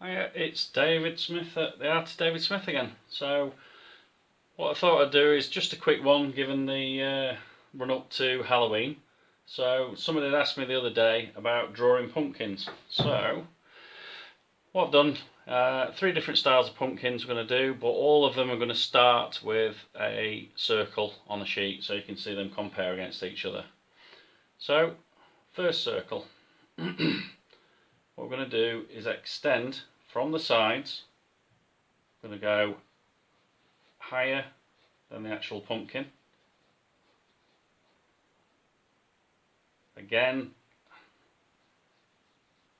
Hiya, it's David Smith at the Art of David Smith again. So, what I thought I'd do is just a quick one given the run up to Halloween. So, somebody had asked me the other day about drawing pumpkins. So, what I've done, three different styles of pumpkins we're going to do, but all of them are going to start with a circle on a sheet so you can see them compare against each other. So, first circle. What we're going to do is extend from the sides. I'm going to go higher than the actual pumpkin. Again,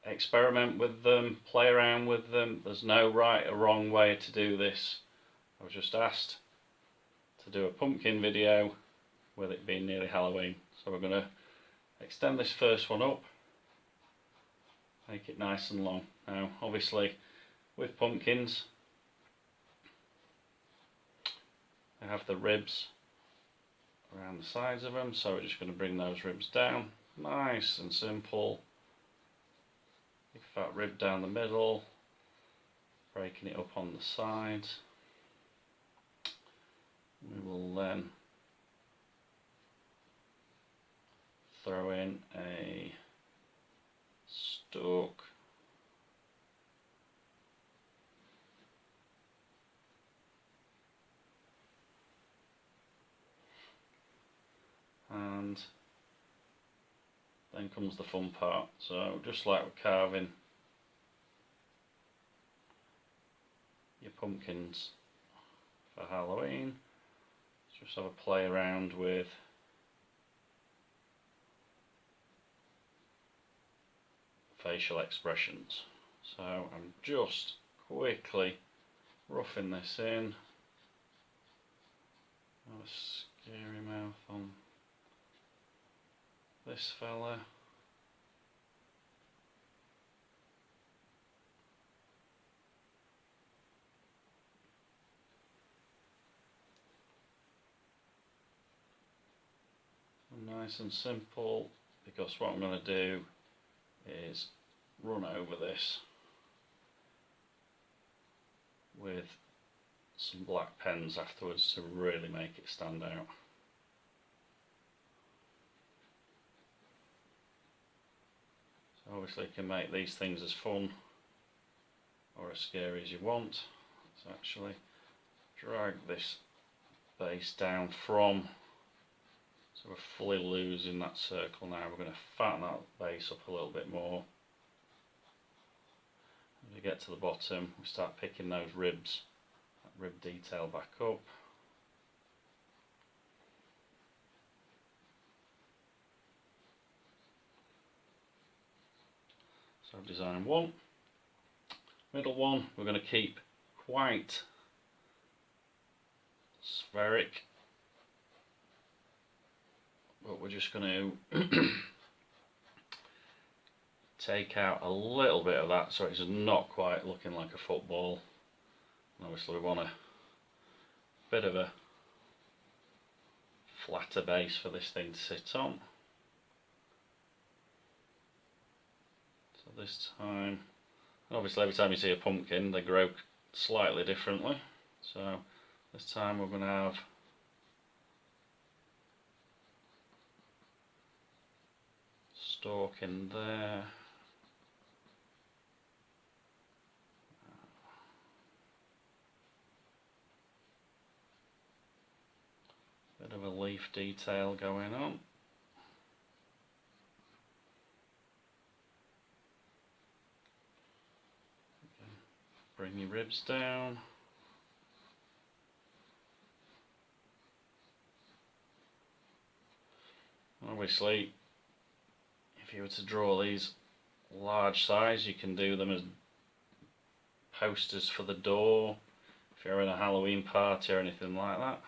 experiment with them, play around with them. There's no right or wrong way to do this. I was just asked to do a pumpkin video with it being nearly Halloween. So we're going to extend this first one up, make it nice and long. Now obviously with pumpkins they have the ribs around the sides of them, so we're just going to bring those ribs down, nice and simple. Big fat rib down the middle, breaking it up on the sides. We will then throw in a stalk, and then comes the fun part. So just like we're carving your pumpkins for Halloween, just have a play around with facial expressions. So I'm just quickly roughing this in. Have a scary mouth on this fella. Nice and simple, because what I'm going to do is run over this with some black pens afterwards to really make it stand out. So obviously you can make these things as fun or as scary as you want. Let's actually drag this base down from, so we're fully losing that circle now. We're going to fatten that base up a little bit more. As we get to the bottom, we start picking those ribs, that rib detail back up. So design one. Middle one we're going to keep quite spheric, but we're just going to take out a little bit of that so it's not quite looking like a football. And obviously we want a bit of a flatter base for this thing to sit on. So this time, and obviously every time you see a pumpkin they grow slightly differently, so this time we're going to have stalk in there, bit of a leaf detail going on. Bring your ribs down. Obviously, if you were to draw these large size, you can do them as posters for the door, if you're in a Halloween party or anything like that.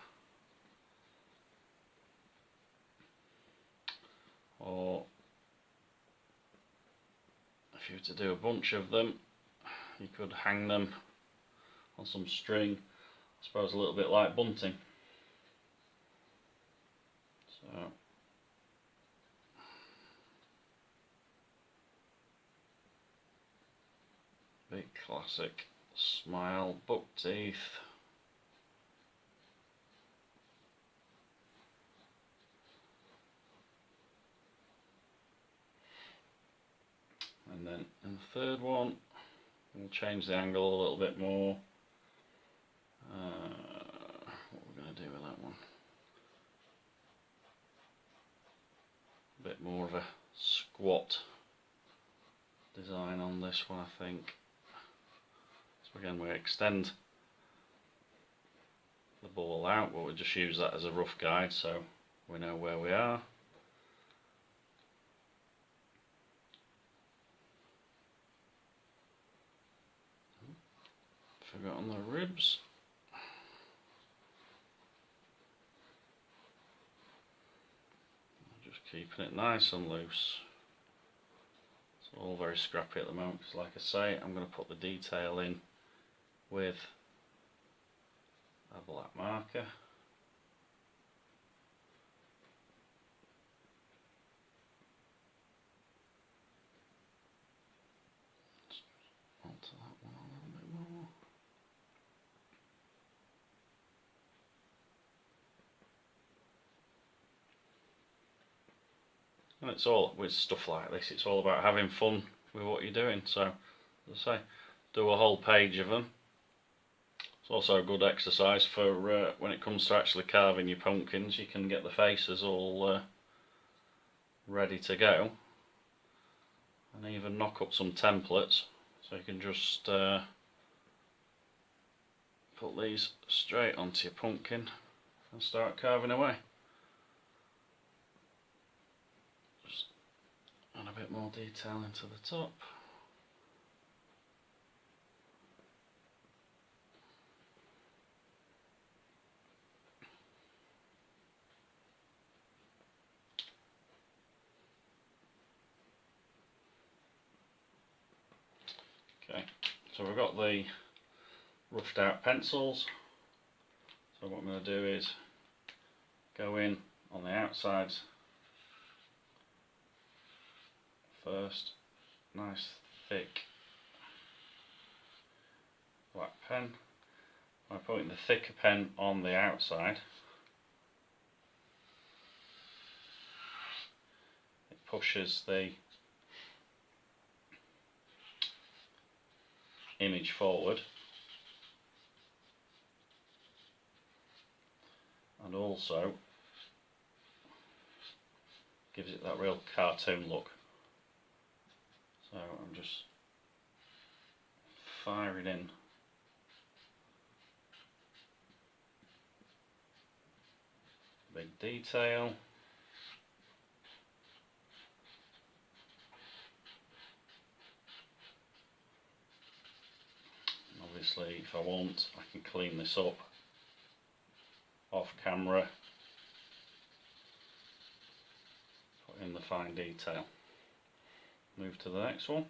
Or if you were to do a bunch of them, you could hang them on some string, I suppose a little bit like bunting. So the classic smile buck teeth. And then in the third one, we'll change the angle a little bit more. What we're going to do with that one? A bit more of a squat design on this one, I think. So again, we extend the ball out, but we'll just use that as a rough guide so we know where we are. Forgot on the ribs. Just keeping it nice and loose. It's all very scrappy at the moment because, like I say, I'm going to put the detail in with a black marker. Alter that one a little bit more. And it's all, with stuff like this, it's all about having fun with what you're doing. So, as I say, do a whole page of them. It's also a good exercise for when it comes to actually carving your pumpkins. You can get the faces all ready to go, and even knock up some templates, so you can just put these straight onto your pumpkin and start carving away. Just add a bit more detail into the top. Okay, so we've got the roughed out pencils. So what I'm going to do is go in on the outsides first, nice thick black pen. By putting the thicker pen on the outside, it pushes the image forward, and also gives it that real cartoon look. So I'm just firing in big detail. Obviously, if I want, I can clean this up off camera, put in the fine detail. Move to the next one.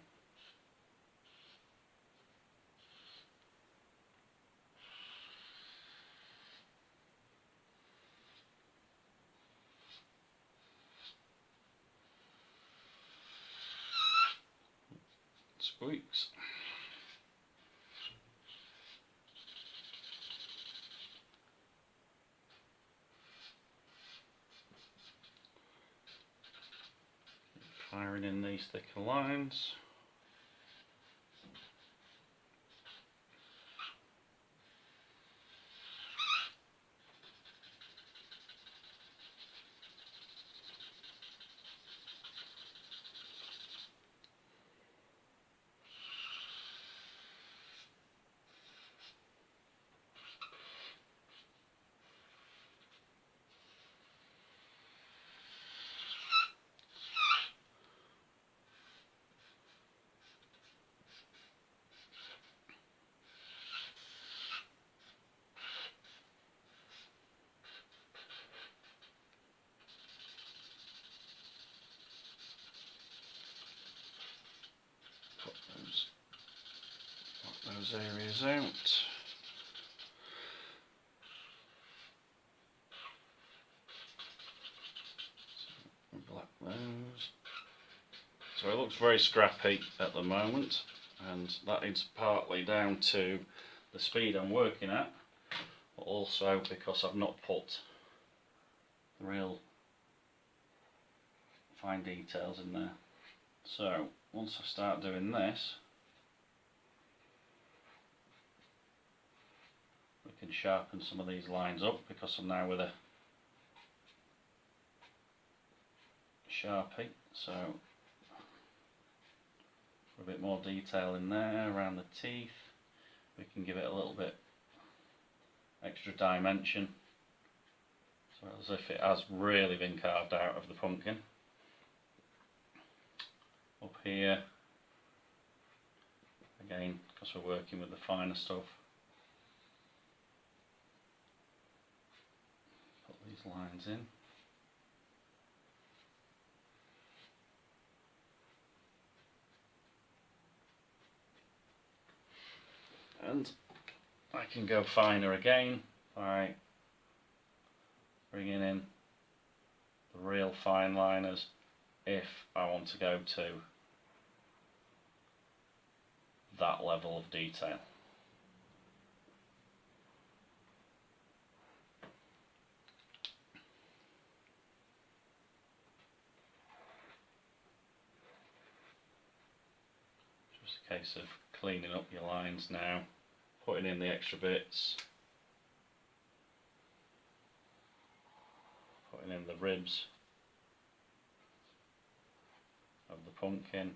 Squeaks. Firing in these thicker lines. Put those areas out. Black those. So it looks very scrappy at the moment. and that is partly down to the speed I'm working at, but also because I've not put real fine details in there. So once I start doing this, we can sharpen some of these lines up, because I'm now with a Sharpie, so a bit more detail in there around the teeth. We can give it a little bit extra dimension, so as if it has really been carved out of the pumpkin. Up here, again, because we're working with the finer stuff, put these lines in. And I can go finer again by bringing in the real fine liners if I want to go to that level of detail. Just a case of cleaning up your lines now, putting in the extra bits, putting in the ribs of the pumpkin,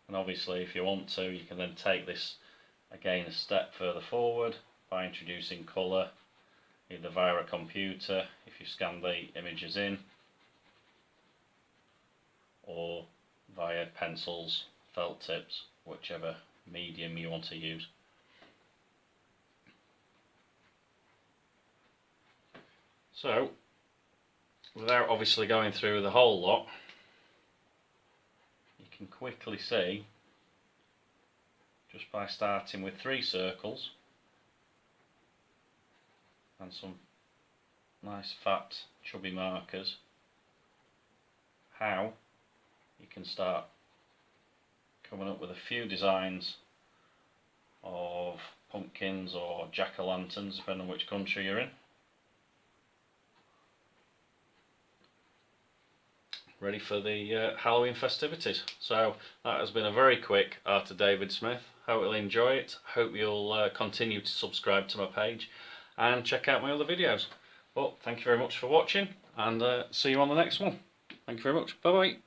and obviously if you want to, you can then take this again a step further forward by introducing colour, either via a computer if you scan the images in, or via pencils, felt tips, whichever medium you want to use. So, without obviously going through the whole lot, you can quickly see, just by starting with 3 circles and some nice fat chubby markers, how you can start coming up with a few designs of pumpkins or jack-o'-lanterns, depending on which country you're in. Ready for the Halloween festivities. So that has been a very quick Art of David Smith. Hope you'll enjoy it. Hope you'll continue to subscribe to my page and check out my other videos. But thank you very much for watching, and see you on the next one. Thank you very much. Bye bye.